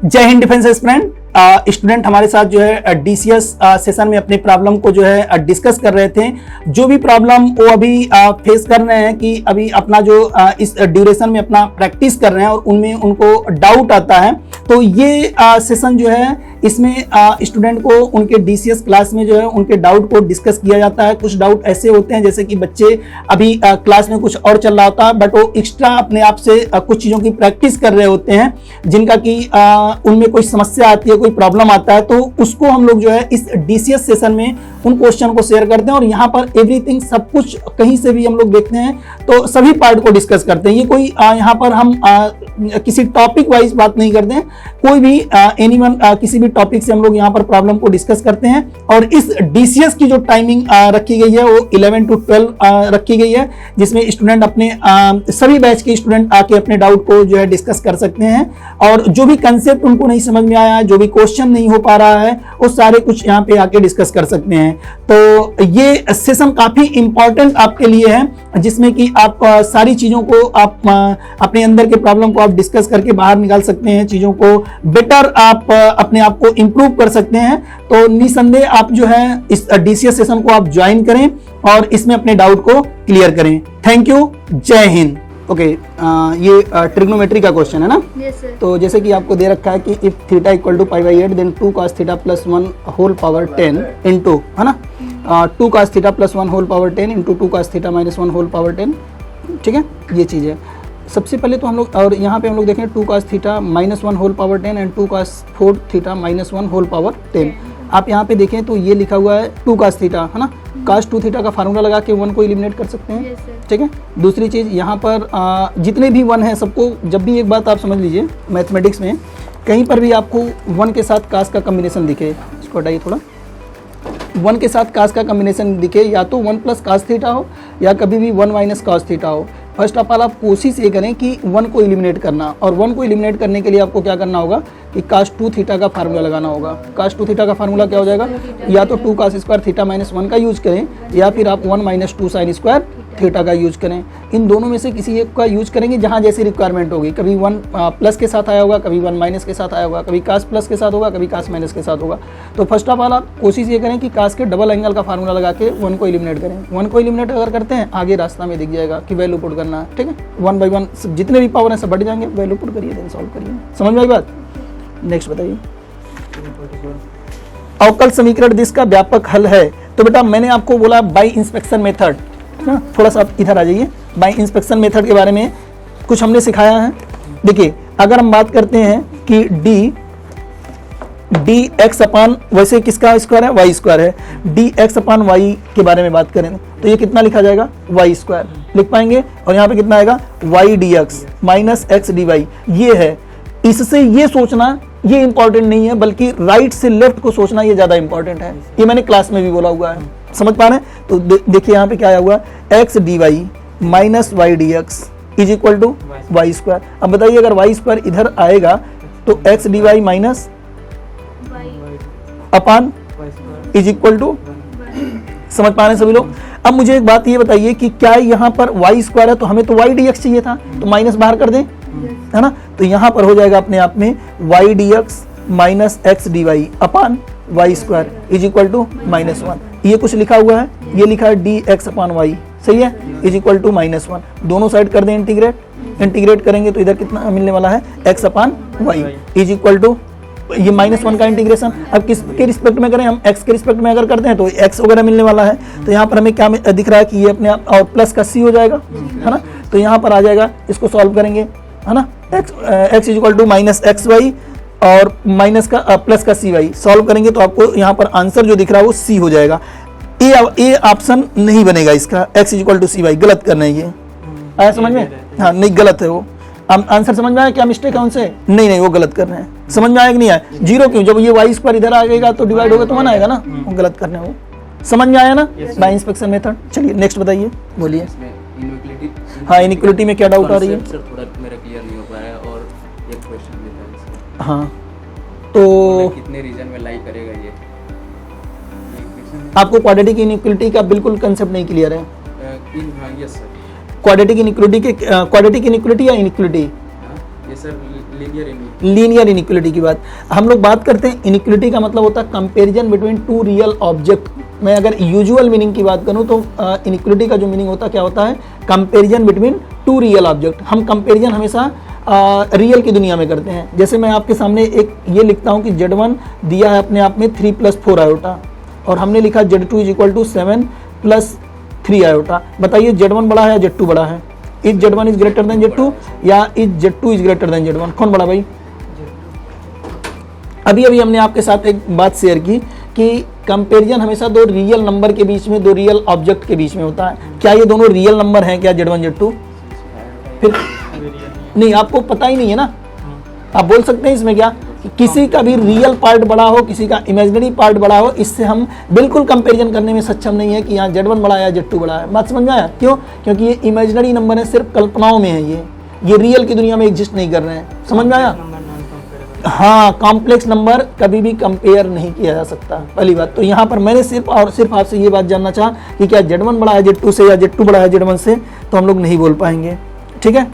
जय Hind defence aspirant student हमारे साथ जो है डीसीएस सेशन में अपनी प्रॉब्लम को जो है डिस्कस कर रहे थे। जो भी प्रॉब्लम वो अभी फेस कर रहे हैं कि अभी अपना जो इस ड्यूरेशन में अपना प्रैक्टिस कर रहे हैं और उनमें उनको डाउट आता है, तो ये सेशन जो है इसमें स्टूडेंट को उनके डीसीएस क्लास में जो है उनके डाउट को डिस्कस किया जाता है। कुछ डाउट ऐसे होते हैं जैसे कि बच्चे अभी क्लास में कुछ और चल रहा होता है बट वो एक्स्ट्रा अपने आप से कुछ चीज़ों की प्रैक्टिस कर रहे होते हैं जिनका कि उनमें कोई समस्या आती है, कोई प्रॉब्लम आता है, तो उसको हम लोग जो है इस डीसीएस सेशन में उन क्वेश्चन को शेयर करते हैं और यहाँ पर एवरीथिंग सब कुछ कहीं से भी हम लोग देखते हैं तो सभी पार्ट को डिस्कस करते हैं। ये कोई यहाँ पर हम किसी टॉपिक वाइज बात नहीं करते हैं, कोई भी एनीवन किसी भी टॉपिक से हम लोग यहाँ पर प्रॉब्लम को डिस्कस करते हैं। और इस डीसीएस की जो टाइमिंग रखी गई है वो 11 to 12 रखी गई है, जिसमें स्टूडेंट अपने सभी बैच के स्टूडेंट आके अपने डाउट को जो है डिस्कस कर सकते हैं और जो भी कंसेप्ट उनको नहीं समझ में आया है, जो भी क्वेश्चन नहीं हो पा रहा है, वो सारे कुछ यहाँ पे आके डिस्कस कर सकते हैं। तो ये सेशन काफी इंपॉर्टेंट आपके लिए है जिसमें कि आप सारी चीजों को आप अपने अंदर के प्रॉब्लम को आप डिस्कस करके बाहर निकाल सकते हैं, चीजों को बेटर आप अपने आप को इम्प्रूव कर सकते हैं। तो निसंदेह आप जो है इस डीसीएस सेशन को आप ज्वाइन करें और इसमें अपने डाउट को क्लियर करें। थैंक यू, जय हिंद। ओके, ये ट्रिग्नोमेट्री का क्वेश्चन है ना? Yes, sir. तो जैसे कि आपको दे रखा है कि if theta equal to π/8 then 2 cos theta plus 1 whole power 10 into, है ना, 2 cos theta plus 1 whole power 10 into 2 cos theta minus 1 whole power 10। ठीक है, ये चीज़ है। सबसे पहले तो हम लोग और यहाँ पे हम लोग देखें 2 cos theta minus 1 whole power 10 and 2 cos 4 theta minus 1 whole power 10। आप यहाँ पे देखें तो ये लिखा हुआ है 2 cos थीटा, है ना, cos 2 थीटा का फार्मूला लगा के 1 को एलिमिनेट कर सकते हैं। ठीक है, दूसरी चीज़ यहाँ पर जितने भी 1 हैं सबको, जब भी एक बात आप समझ लीजिए मैथमेटिक्स में कहीं पर भी आपको 1 के साथ cos का कम्बिनेशन दिखे, इसको हटाइए थोड़ा, 1 के साथ cos का कम्बिनेशन दिखे या तो 1 प्लस cos थीटा हो या कभी भी 1 माइनस cos थीटा हो। फर्स्ट ऑफ ऑल आप कोशिश ये करें कि 1 को एलिमिनेट करना, और 1 को एलिमिनेट करने के लिए आपको क्या करना होगा कि cos 2 थीटा का फार्मूला लगाना होगा। cos 2 थीटा का फार्मूला क्या हो जाएगा, या तो 2 cos स्क्वायर थीटा माइनस 1 का यूज करें या फिर आप 1 माइनस 2 साइन स्क्वायर थीटा का यूज करें। इन दोनों में से किसी एक का यूज करेंगे जहाँ जैसी रिक्वायरमेंट होगी। कभी 1 प्लस के साथ आया होगा, कभी 1 माइनस के साथ आया होगा, कभी cos प्लस के साथ होगा, कभी cos माइनस के साथ होगा। तो फर्स्ट ऑफ ऑल आप कोशिश ये करें कि cos के डबल एंगल का फार्मूला लगा के 1 को एलिमिनेट करें। 1 को एलिमिनेट अगर करते हैं आगे रास्ता में दिख जाएगा कि वैल्यू पुट करना है। ठीक है, 1 बाई 1 जितने भी पावर हैं सब बढ़ जाएंगे, वैल्यू पुट करिए देन सॉल्व करिए। समझ में आई बात? नेक्स्ट बताइए। अवकल समीकरण जिसका व्यापक हल है, तो बेटा मैंने आपको बोला बाई इंस्पेक्शन मेथड, थोड़ा सा आप इधर आ जाइए। बाई इंस्पेक्शन मेथड के बारे में कुछ हमने सिखाया है। देखिए, अगर हम बात करते हैं कि डी एक्स अपान, वैसे किसका स्क्वायर है, वाई स्क्वायर है, डी एक्स अपान वाई के बारे में बात करें तो ये कितना लिखा जाएगा, वाई स्क्वायर लिख पाएंगे, और यहाँ पे कितना आएगा, y d x minus x d y. ये है, इससे ये सोचना ये इंपॉर्टेंट नहीं है, बल्कि राइट से लेफ्ट को सोचना ये ज्यादा इंपॉर्टेंट है। ये मैंने क्लास में भी बोला हुआ है, समझ पा रहे हैं? तो देखिए यहाँ पे क्या आया हुआ, x d y minus y d x is equal to y square. अब बताइए अगर वाई स्क्वायर इधर आएगा तो x d y minus upon is equal to, समझ पा रहे हैं सभी लोग? अब मुझे एक बात ये बताइए कि क्या यहाँ पर वाई स्क्वायर है तो हमें तो वाई डी एक्स चाहिए था, तो माइनस बाहर कर दें, है ना? तो यहाँ पर हो जाएगा अपने आप में y d x minus x d y upon y square is equal to minus 1। ये कुछ लिखा हुआ है, ये लिखा है डी एक्स अपान वाई, सही है, इज इक्वल टू माइनस 1। दोनों साइड कर दें इंटीग्रेट करेंगे तो इधर कितना मिलने वाला है, x upon y is equal to, ये -1 का इंटीग्रेशन अब किसके रिस्पेक्ट में करें, हम x के रिस्पेक्ट में अगर करते हैं तो x वगैरह मिलने वाला है। तो यहाँ पर हमें क्या दिख रहा है कि ये अपने आप और प्लस का c हो जाएगा, है ना? तो यहाँ पर आ जाएगा, इसको सॉल्व करेंगे, है ना, x is equal to minus x y और माइनस का प्लस का सी वाई सॉल्व करेंगे तो आपको यहाँ पर आंसर जो दिख रहा है वो c हो जाएगा। ए ऑप्शन नहीं बनेगा इसका, x is equal to c y, गलत करना है ये, आया समझ में? हाँ, नहीं गलत है वो। आंसर समझ में आया क्या, मिस्टेक है उनसे? नहीं, वो गलत कर रहे हैं। समझ में आया कि नहीं आया? 0 क्यों, जब ये वाई स्क्वायर इधर आ जाएगा तो डिवाइड होगा तो 1 आएगा ना, वो गलत करने वो। समझ में आया ना बाय इंस्पेक्शन मेथड? चलिए नेक्स्ट बताइए, बोलिए। हाँ, इनइक्वालिटी में क्या डाउट आ रही है? सर थोड़ा मेरा क्लियर नहीं हो पा रहा है और एक क्वेश्चन देता है। हाँ, तो कितने रीजन में लाई करेगा ये? आपको क्वाड्रेटिक इनइक्वालिटी का बिल्कुल कंसेप्ट नहीं क्लियर है? Yes sir. क्वाड्रेटिक इनइक्वालिटी या इनइक्वालिटी? ये सर लीनियर इनिक्वलिटी की बात हम लोग बात करते हैं। इनिक्वलिटी का मतलब होता है comparison between two real object. मैं अगर यूजुअल मीनिंग की बात करूं तो इनिक्वलिटी का जो मीनिंग होता है क्या होता है, comparison between two real object. हम कंपैरिजन हमेशा रियल की दुनिया में करते हैं। जैसे मैं आपके सामने एक ये लिखता हूं कि Z1 दिया है अपने आप में 3 + 4 आयोटा और हमने लिखा Z2 = 7 + 3 आयोटा। बताइए Z1 बड़ा है या Z2 बड़ा है? Is Z1 is greater than Z2 या is Z2 is greater than Z1? कौन बड़ा भाई? अभी अभी हमने आपके साथ एक बात शेयर की कि कंपैरिजन हमेशा दो रियल नंबर के बीच में, दो रियल ऑब्जेक्ट के बीच में होता है। क्या ये दोनों रियल नंबर हैं क्या, Z1 Z2? फिर नहीं, आपको पता ही नहीं है ना। आप बोल सकते हैं इसमें क्या, किसी का भी रियल पार्ट बड़ा हो, किसी का इमेजिनरी पार्ट बड़ा हो, इससे हम बिल्कुल कंपैरिजन करने में सक्षम नहीं है कि यहाँ Z1 बड़ा है या Z2 बड़ा है। बात समझ में आया? क्यों? क्योंकि ये इमेजिनरी नंबर है, सिर्फ कल्पनाओं में है, ये रियल की दुनिया में एग्जिस्ट नहीं कर रहे हैं। समझ में आया? हाँ, कॉम्प्लेक्स नंबर कभी भी कंपेयर नहीं किया जा सकता, पहली बात। तो यहाँ पर मैंने सिर्फ और सिर्फ आपसे ये बात जानना चाहा कि क्या Z1 बड़ा है Z2 से या Z2 बड़ा है Z1 से, तो हम लोग नहीं बोल पाएंगे। ठीक है।